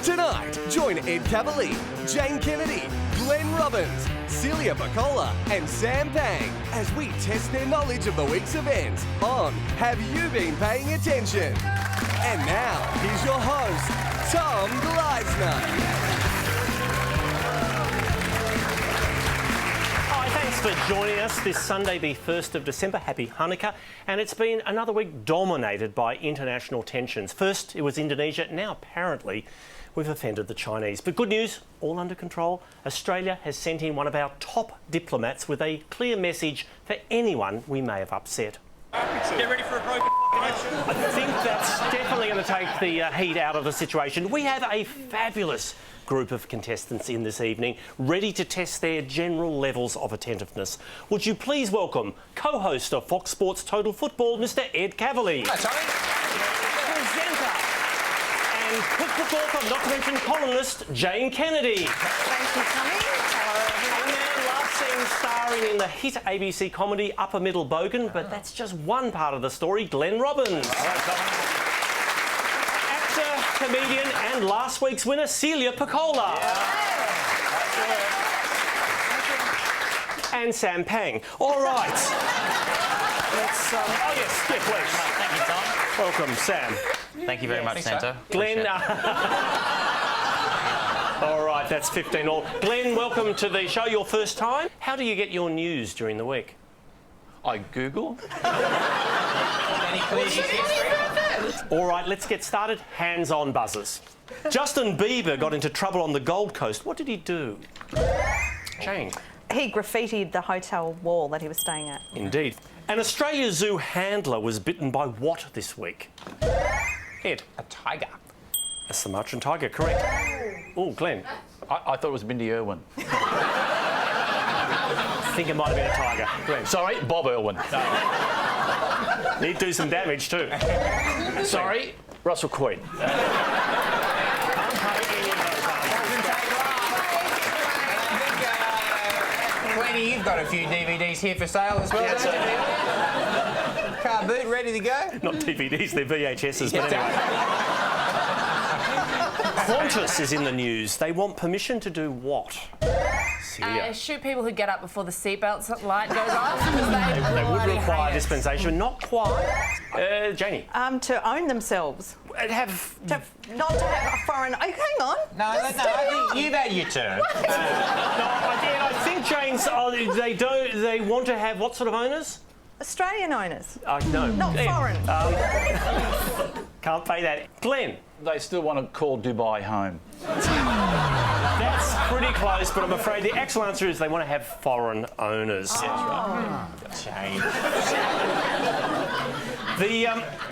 Tonight, join Ed Kavalee, Jane Kennedy, Glenn Robbins, Celia Pacquola and Sam Pang as we test their knowledge of the week's events on Have You Been Paying Attention? And now, here's your host, Tom Gleisner. Thanks for joining us this Sunday, the 1st of December. Happy Hanukkah. And it's been another week dominated by international tensions. First, it was Indonesia. Now, apparently, we've offended the Chinese. But good news, all under control. Australia has sent in one of our top diplomats with a clear message for anyone we may have upset. Get ready for a broken connection. I think that's definitely going to take the heat out of the situation. We have a fabulous group of contestants in this evening, ready to test their general levels of attentiveness. Would you please welcome co-host of Fox Sports Total Football, Mr. Ed Kavalee. Hi, Tony. Presenter and cookbook author, not to mention columnist, Jane Kennedy. Thank you, Tommy. A man last seen starring in the hit ABC comedy Upper Middle Bogan, but that's just one part of the story, Glenn Robbins. Comedian and last week's winner, Celia Pacquola. And Sam Pang. All right. Let's, oh, yes, please. Thank you, Tom. Welcome, Sam. Thank you very much, Santo. Glenn. All right, that's 15 all. Glenn, welcome to the show. Your first time. How do you get your news during the week? I Google. All right, let's get started. Hands-on buzzers. Justin Bieber got into trouble on the Gold Coast. What did he do? Jane. He graffitied the hotel wall that he was staying at. Indeed. An Australia Zoo handler was bitten by what this week? Ed. A tiger. A Sumatran tiger, correct. Oh, Glenn. I thought it was Mindy Irwin. I think it might have been a tiger. Glenn. Sorry, Bob Irwin. Need to do some damage too. Sorry, Russell Queen. Queenie, you've got a few DVDs here for sale as well, don't you? Car boot, ready to go? Not DVDs, they're VHSs, but anyway. Qantas is in the news. They want permission to do what? Shoot people who get up before the seatbelt light goes off. They would require dispensation, but not quite. Janie. To own themselves. Not to have a foreign... Oh, hang on. No, I think you've had your turn. I think Jane's... they want to have what sort of owners? Australian owners. No. Not foreign. Can't pay that. Glenn. They still want to call Dubai home. That's pretty close, but I'm afraid the actual answer is they want to have foreign owners. That's right.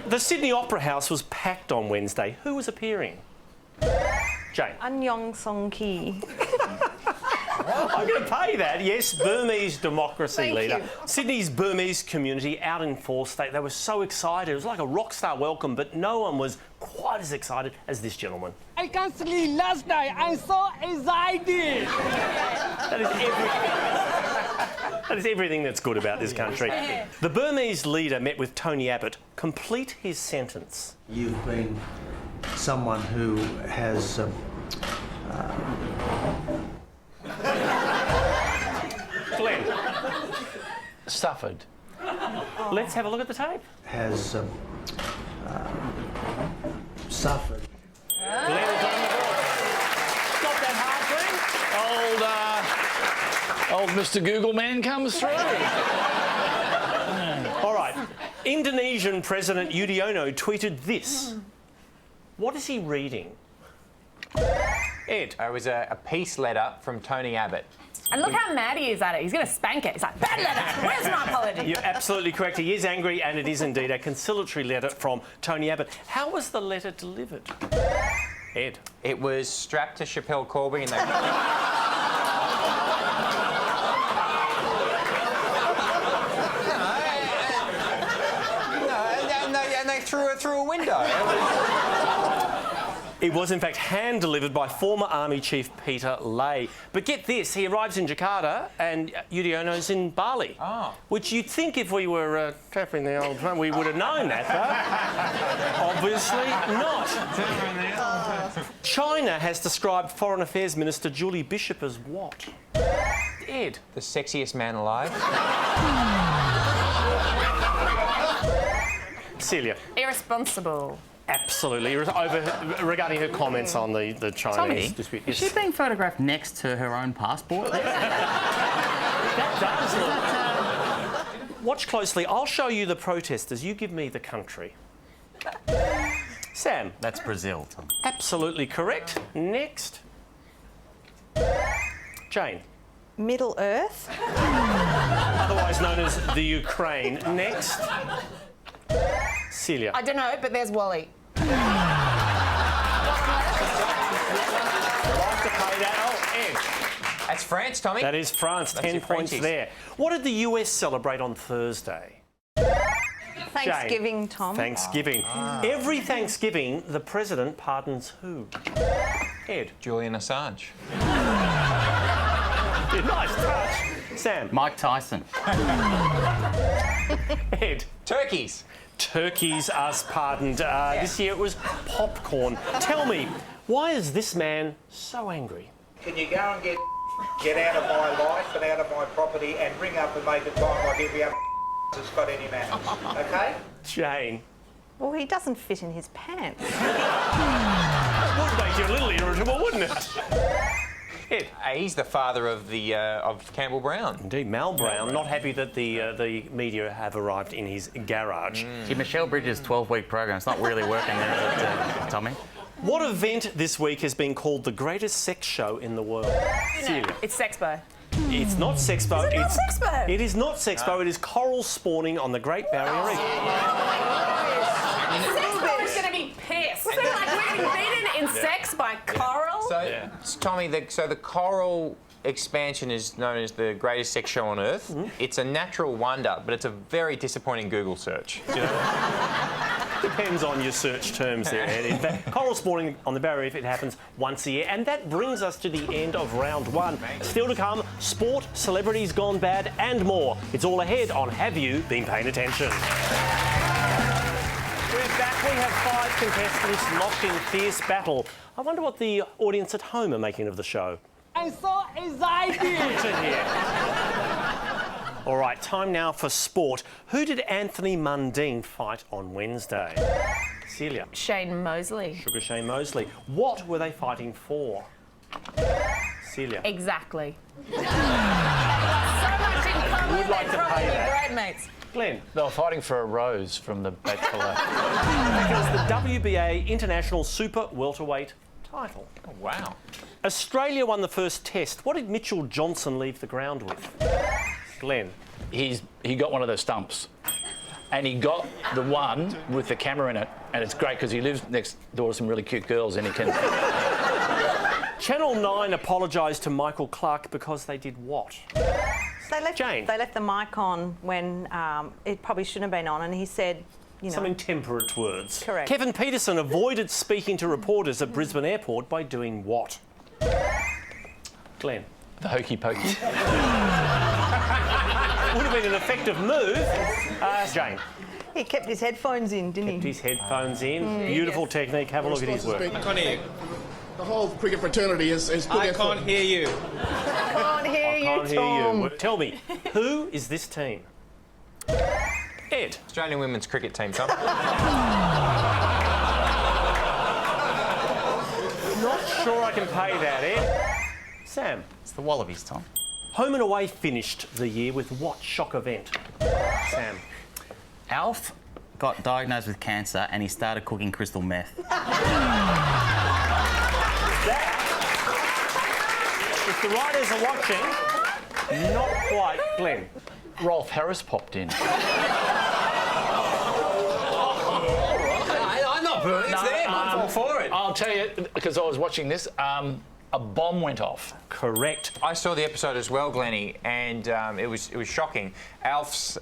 The Sydney Opera House was packed on Wednesday. Who was appearing? Jane. Anyong Song Ki. I'm going to pay that. Yes, Burmese democracy Thank leader. you. Sydney's Burmese community out in force. They were so excited. It was like a rock star welcome, but no one was quite as excited as this gentleman. I can't sleep last night. I'm so excited. That is everything that's good about this country. The Burmese leader met with Tony Abbott. Complete his sentence. You've been someone who has Glenn. Suffered. Let's have a look at the tape. has suffered. Glenn is on the board. Not that hard, Glenn. Old Mr. Google man comes through. All right. Indonesian President Yudhoyono tweeted this. What is he reading? Ed. It was a peace letter from Tony Abbott. And look how mad he is at it. He's going to spank it. He's like, bad letter. Where's my apology? You're absolutely correct. He is angry, and it is indeed a conciliatory letter from Tony Abbott. How was the letter delivered? Ed. It was strapped to Chappelle Corby and they... and they threw it through a window. It was, in fact, hand-delivered by former Army Chief Peter Lay. But get this, he arrives in Jakarta and Yudhoyono's in Bali. Oh. Which you'd think if we were tapping the old drum, we would have known that, though. Obviously not. China has described Foreign Affairs Minister Julie Bishop as what? Ed. The sexiest man alive. Celia. Irresponsible. Absolutely. Regarding her comments on the Chinese Tommy, dispute. is she being photographed next to her own passport? That does look. Watch closely. I'll show you the protesters. You give me the country. Sam. That's Brazil, Tom. Absolutely correct. Next. Jane. Middle Earth. Otherwise known as the Ukraine. Next. Celia. I don't know, but there's Wally. Like to pay that. Oh, Ed. That's France, Tommy. That is France. That's 10 your points Frenchies. there. What did the US celebrate on Thursday? Thanksgiving, Jane. Tom. Thanksgiving. Every Thanksgiving, the president pardons who? Ed. Julian Assange. Nice touch. Sam. Mike Tyson. Ed. Turkeys. Turkeys are pardoned. This year it was popcorn. Tell me, why is this man so angry? Can you go and get out of my life and out of my property and ring up and make it time like every other that's got any manners, okay? Jane. Well, he doesn't fit in his pants. That would make you a little irritable, wouldn't it? Ed. He's the father of the of Campbell Brown. Indeed, Mal Brown, not happy that the media have arrived in his garage. See, Michelle Bridges' 12-week program, it's not really working there, is it, Tommy? What event this week has been called the greatest sex show in the world? Celia. It's Sexpo. It's not Sexpo. Is it not Sexpo? It is not Sexpo. It is coral spawning on the Great Barrier Reef. Sexpo is going to be pissed. Like, we're getting beaten in sex by coral? So, Tommy, the coral expansion is known as the greatest sex show on Earth. It's a natural wonder, but it's a very disappointing Google search. Do you know? Depends on your search terms there, Ed. In fact, coral spawning on the Barrier Reef, it happens once a year. And that brings us to the end of round one. Still to come, sport, celebrities gone bad, and more. It's all ahead on Have You Been Paying Attention? We're back. We have 5 contestants locked in fierce battle. I wonder what the audience at home are making of the show. I'm so excited. Good to hear. All right, time now for sport. Who did Anthony Mundine fight on Wednesday? Celia. Shane Mosley. Sugar Shane Mosley. What were they fighting for? Celia. Exactly. So much in common. Would like to They're pay probably that. great mates. Glenn. They were fighting for a rose from the Bachelor. Because the WBA International Super Welterweight title. Oh, wow. Australia won the first test. What did Mitchell Johnson leave the ground with? Glenn. He got one of those stumps. And he got the one with the camera in it. And it's great because he lives next door to some really cute girls and he can... Channel 9 apologised to Michael Clark because they did what? Jane. They left the mic on when it probably shouldn't have been on, and he said, you know... Some intemperate words. Correct. Kevin Peterson avoided speaking to reporters at Brisbane Airport by doing what? Glenn. The hokey pokey. Would have been an effective move. Jane. He kept his headphones in, didn't Kept he? his headphones in. Beautiful technique. Have a look at his work. I can't hear you. The whole cricket fraternity is put I their can't foot. hear you. Can't hear you, Can't hear Tom. you. Tell me, who is this team? Ed. Australian women's cricket team, Tom. Not sure I can pay that, Ed. Sam. It's the Wallabies, Tom. Home and Away finished the year with what shock event? Sam. Alf got diagnosed with cancer and he started cooking crystal meth. If the writers are watching, not quite. Glenn. Rolf Harris popped in. I'm not booing. It's them. I'm all for it. I'll tell you, because I was watching this, a bomb went off. Correct. I saw the episode as well, Glennie, and it was shocking. Alf's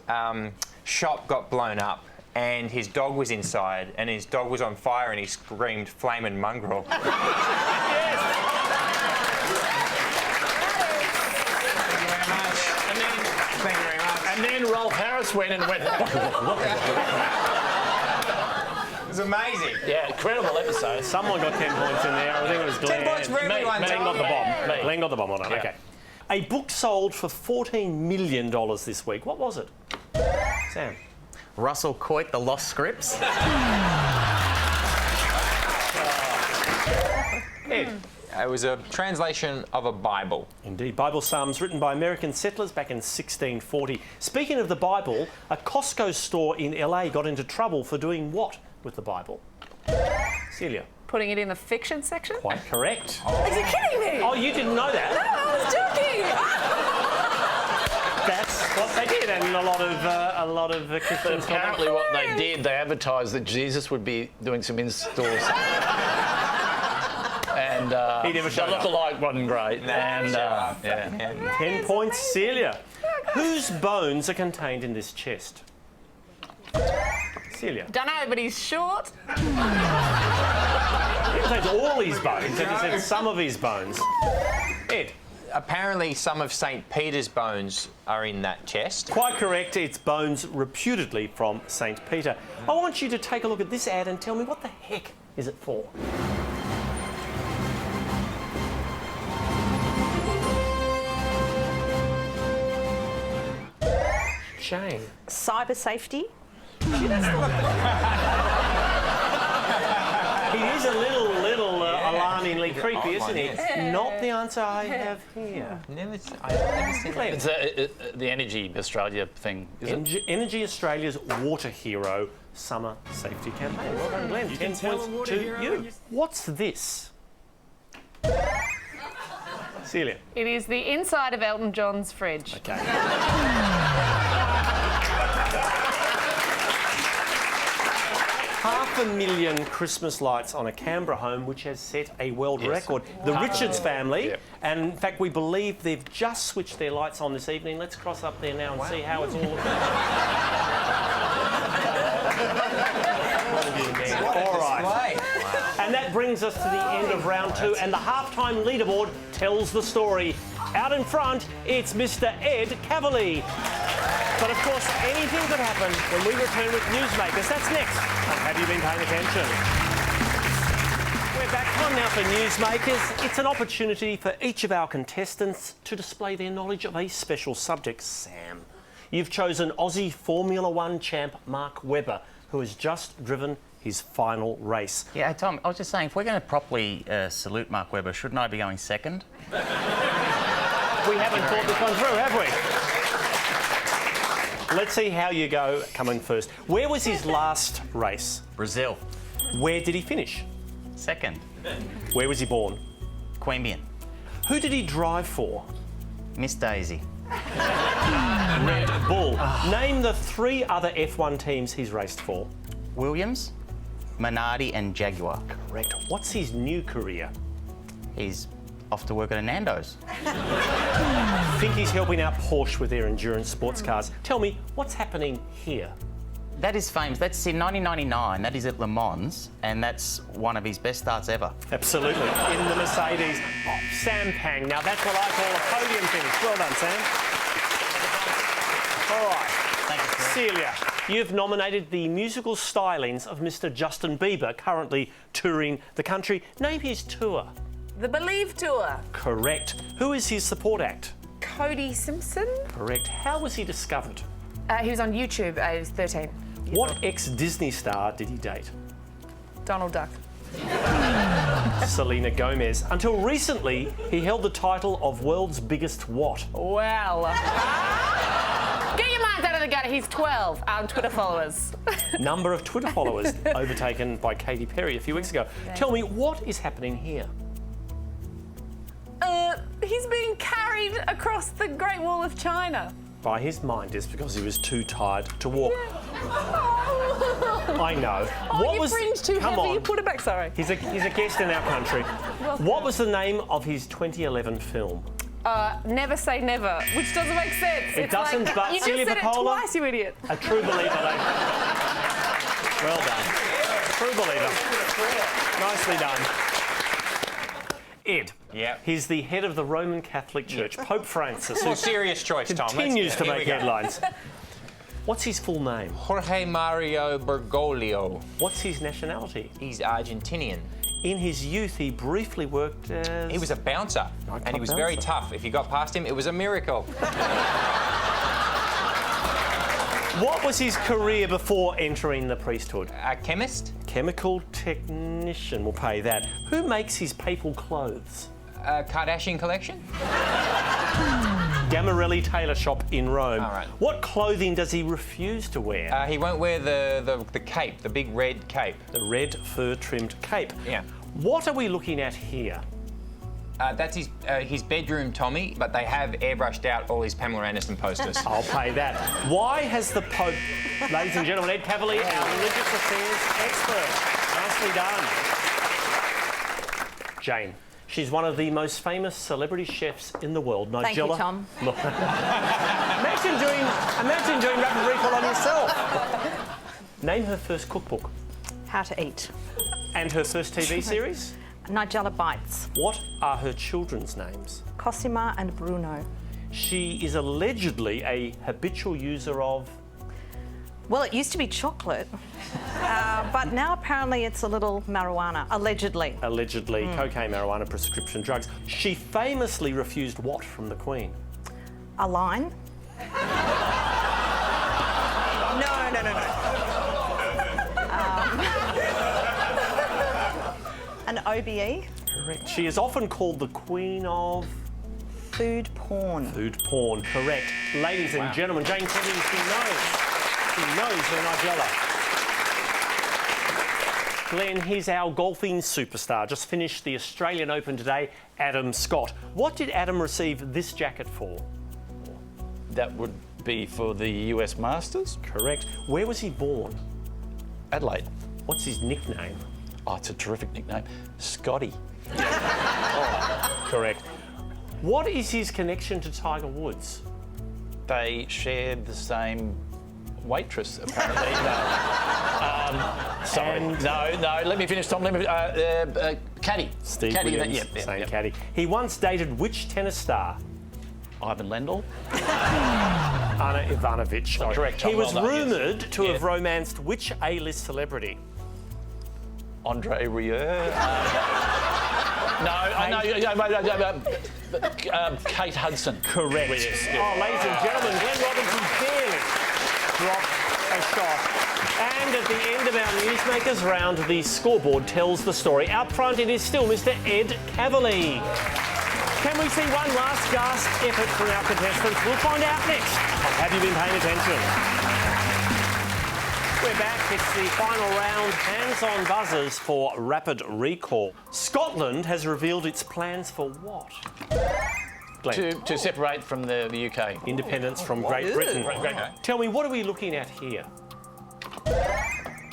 shop got blown up, and his dog was inside, and his dog was on fire, and he screamed "Flamin' mongrel." Thank you very much. And then Rolf Harris went and went. It was amazing. Yeah, incredible episode. Someone got 10 points in there. I think it was Glenn. 10 points for everyone. Glenn got the bomb. Me. Glenn got the bomb on it. Yeah. Okay. A book sold for $14 million this week. What was it? Sam. Russell Coit, The Lost Scripts. Ed. It was a translation of a Bible. Indeed. Bible Psalms written by American settlers back in 1640. Speaking of the Bible, a Costco store in LA got into trouble for doing what with the Bible? Celia. Putting it in the fiction section? Quite correct. Are you kidding me? Oh, you didn't know that? No, I was joking. That's what they did, and a lot of Christians. Apparently, what they did, they advertised that Jesus would be doing some in-stores. And He never the showed up. lookalike wasn't great. And yeah. 10 points, Celia. Whose bones are contained in this chest? Celia. Don't know, but he's short. He contains all his bones. He said some of his bones. Ed. Apparently, some of St. Peter's bones are in that chest. Quite correct. It's bones reputedly from St. Peter. I want you to take a look at this ad and tell me what the heck is it for? Jane. Cyber safety. He is a little alarmingly creepy, isn't he? Not the answer I have here. I've never seen that. It's the Energy Australia thing, is it? Energy Australia's Water Hero Summer Safety Campaign. Well done, Glenn. 10 points to you. What's this? Celia. It is the inside of Elton John's fridge. Okay. $500,000 Christmas lights on a Canberra home, which has set a world record. The Richards family, and in fact, we believe they've just switched their lights on this evening. Let's cross up there now and see how it's all. All right. And that brings us to the end of round 2, and the halftime leaderboard tells the story. Out in front, it's Mr. Ed Kavalee. But of course, anything could happen when we return with Newsmakers. That's next. Have you been paying attention? We're back. Time now for Newsmakers. It's an opportunity for each of our contestants to display their knowledge of a special subject. Sam, you've chosen Aussie Formula One champ Mark Webber, who has just driven his final race. Yeah, Tom, I was just saying, if we're going to properly salute Mark Webber, shouldn't I be going second? We haven't thought this one through, have we? Let's see how you go coming first. Where was his last race? Brazil. Where did he finish? Second. Where was he born? Queanbeyan. Who did he drive for? Miss Daisy. Red Bull. Name the 3 other F1 teams he's raced for. Williams, Minardi and Jaguar. Correct. What's his new career? He's off to work at a Nando's. I think he's helping out Porsche with their endurance sports cars. Tell me, what's happening here? That is famous. That's in 1999. That is at Le Mans, and that's one of his best starts ever. Absolutely. In the Mercedes. Oh, Sam Pang. Now, that's what I call a podium finish. Well done, Sam. All right. Thank you, sir. Celia, you've nominated the musical stylings of Mr. Justin Bieber, currently touring the country. Name his tour. The Believe Tour. Correct. Who is his support act? Cody Simpson. Correct. How was he discovered? He was on YouTube. He was 13. What ex-Disney star did he date? Donald Duck. Selena Gomez. Until recently, he held the title of world's biggest what? Well. Get your minds out of the gutter. He's 12 Twitter followers. Number of Twitter followers overtaken by Katy Perry a few weeks ago. Tell me, what is happening here? He's being carried across the Great Wall of China. By his mind, is because he was too tired to walk. I know. Oh, your fringe too Come heavy. on. You put it back. Sorry. He's a guest in our country. Welcome. What was the name of his 2011 film? Never Say Never, which doesn't make sense. It doesn't, like, but you just Celia said it Pacquola, twice, you idiot. A true believer. Well done. True believer. Nicely done. Ed. Yeah. He's the head of the Roman Catholic Church, Pope Francis, who Serious choice, Tom. continues to Here make we go. headlines. What's his full name? Jorge Mario Bergoglio. What's his nationality? He's Argentinian. In his youth, he briefly worked as... He was a bouncer, Nightclub and he was very bouncer. tough. If you got past him, it was a miracle. What was his career before entering the priesthood? A chemist? Chemical technician, will pay that. Who makes his papal clothes? Kardashian collection? Gamarelli Tailor Shop in Rome. All right. What clothing does he refuse to wear? He won't wear the cape, the big red cape. The red fur-trimmed cape. Yeah. What are we looking at here? That's his bedroom, Tommy, but they have airbrushed out all his Pamela Anderson posters. I'll pay that. Why has the Pope... Ladies and gentlemen, Ed Kavalee, our religious affairs expert. Nicely done. Jane. She's one of the most famous celebrity chefs in the world. Thank you, Nigella. Tom. Imagine doing rapid recall on yourself. Name her first cookbook. How to eat. And her first TV series. Nigella Bites. What are her children's names? Cosima and Bruno. She is allegedly a habitual user of... Well, it used to be chocolate, but now apparently it's a little marijuana, allegedly. Allegedly, cocaine, marijuana, prescription drugs. She famously refused what from the Queen? A line? No. An OBE? Correct. She is often called the Queen of... Food porn. Food porn, correct. Ladies and gentlemen, Jane Kennedy, she knows her Nigella. Glenn, he's our golfing superstar. Just finished the Australian Open today, Adam Scott. What did Adam receive this jacket for? That would be for the US Masters. Correct. Where was he born? Adelaide. What's his nickname? Oh, it's a terrific nickname. Scotty. Correct. What is his connection to Tiger Woods? They shared the same waitress, apparently. Sorry. No, let me finish, Tom. Caddy. Steve caddy, Williams, same caddy. He once dated which tennis star? Ivan Lendl. Anna Ivanovic. Oh, correct, Tom. He was Well done, yes. rumoured to have romanced which A-list celebrity? Andre Rieu. Kate Hudson. Correct. Yes, Oh, ladies and gentlemen, Glenn Robbins barely dropped a shot. And at the end of our Newsmakers round, the scoreboard tells the story. Out front, it is still Mr. Ed Kavalee. Can we see one last gasp effort from our contestants? We'll find out next on Have You Been Paying Attention? We're back. It's the final round, hands-on buzzers for rapid recall. Scotland has revealed its plans for what? Glenn. To separate from the UK. Independence from Great Britain. Tell me, what are we looking at here?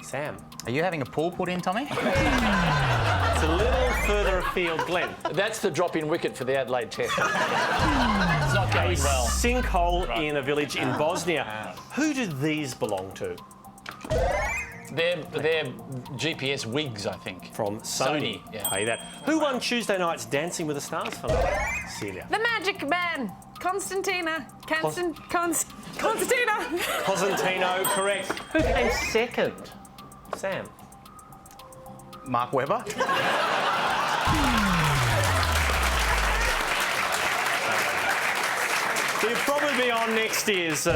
Sam. Are you having a pool put in, Tommy? It's a little further afield, Glenn. That's the drop-in wicket for the Adelaide Test. It's not going well. Sinkhole in a village in Bosnia. Who do these belong to? They're GPS wigs, I think. From Sony. Yeah. Pay that. Who won Tuesday night's Dancing with the Stars finale? Celia. The Magic Man. Constantina. Constantina. Cosentino, correct. Who came second? Sam. Mark Webber. He'll probably be on next year's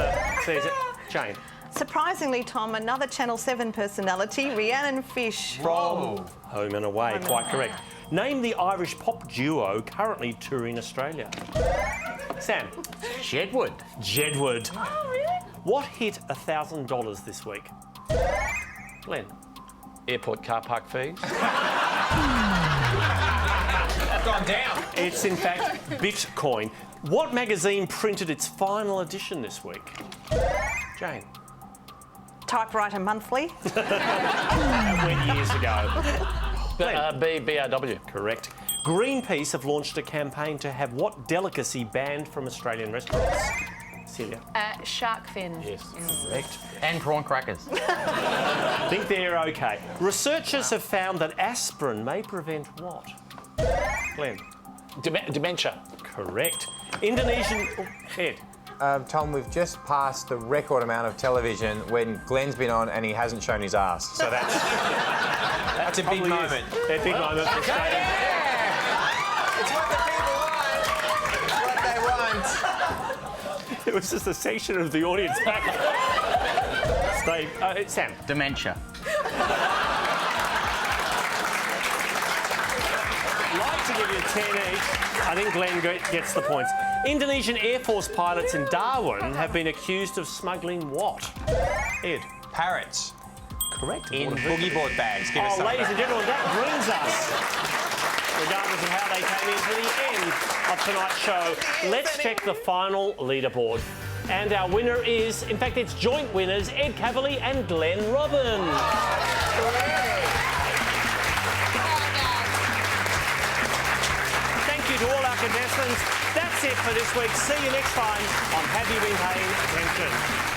Jane. Surprisingly, Tom, another Channel 7 personality, Rhiannon Fish. From Home and Away, quite correct. Name the Irish pop duo currently touring Australia. Sam. Jedward. Jedward. Oh, really? What hit $1,000 this week? Glenn. Airport car park fees. I've gone down. It's in fact Bitcoin. What magazine printed its final edition this week? Jane. Typewriter Monthly. That went years ago. BRW. Correct. Greenpeace have launched a campaign to have what delicacy banned from Australian restaurants? Celia? Shark fin. Yes, correct. And prawn crackers. I think they're okay. Researchers have found that aspirin may prevent what? Glenn? Dementia. Correct. Indonesian... Oh, Ed? Tom, we've just passed the record amount of television when Glenn's been on and he hasn't shown his ass. So that's a big moment. A big moment for Australia. It's what the people want. It's what they want. It was just a section of the audience back. Steve, Sam. Dementia. I'd like to give you 10 each. I think Glenn gets the points. Indonesian Air Force pilots in Darwin have been accused of smuggling what? Ed? Parrots. Correct. In boogie board bags. Give us some ladies of and that. gentlemen, that brings us, regardless of how they came in, to the end of tonight's show. Let's check the final leaderboard. And our winner is, in fact, it's joint winners, Ed Kavalee and Glenn Robbins. Thank you to all our contestants. That's it for this week. See you next time on Have You Been Paying Attention?